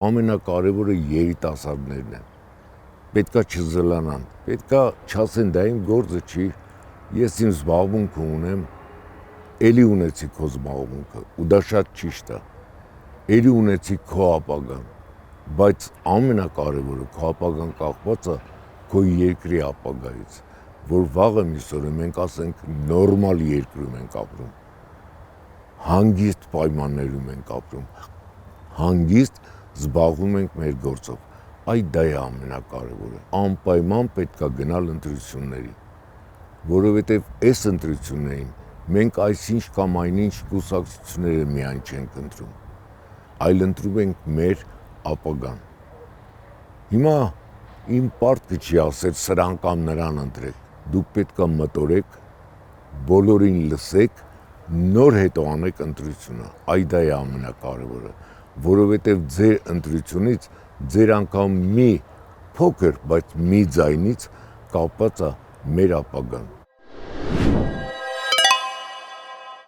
Ամենակարևորը երիտասարդներն են, պետքա չզլանան, պետքա չասեն դա իմ գործը չի, ես իմ զբաղմունքը ունեմ, էլի ունեցի քո զբաղմունքը, ու դա շատ ճիշտ է, էլի ունեցի քո ապագան, բայց ամենակարևորը քո ապագան կախված է քո երկրի ապագայից, որ վաղը մյուս օրը մենք ասենք նորմալ երկրում ենք ապրում, հանգիստ պայմաններում ենք ապրում, հանգիստ զբաղվում ենք մեր գործով, դա է ամենակարևորը, անպայման պետք է գնալ ընտրությունների, որովհետև այս ընտրություններին մենք այսինչ կամ այնինչ կուսակցությունները միայն չենք ընտրում, այլ ընտրում ենք մեր ապագան։ Հիմա իմ պարտքը չի ասել սրան կամ նրան ընտրեք, դուք պետք է մտորեք, բոլորին լսեք, նոր հետո անեք ընտրությունը, դա է ամենակարևորը, որովհետև ձեր ընտրությունից ձեր անգամ մի փոքր, բայց մի ձայնից կապված է մեր ապագան։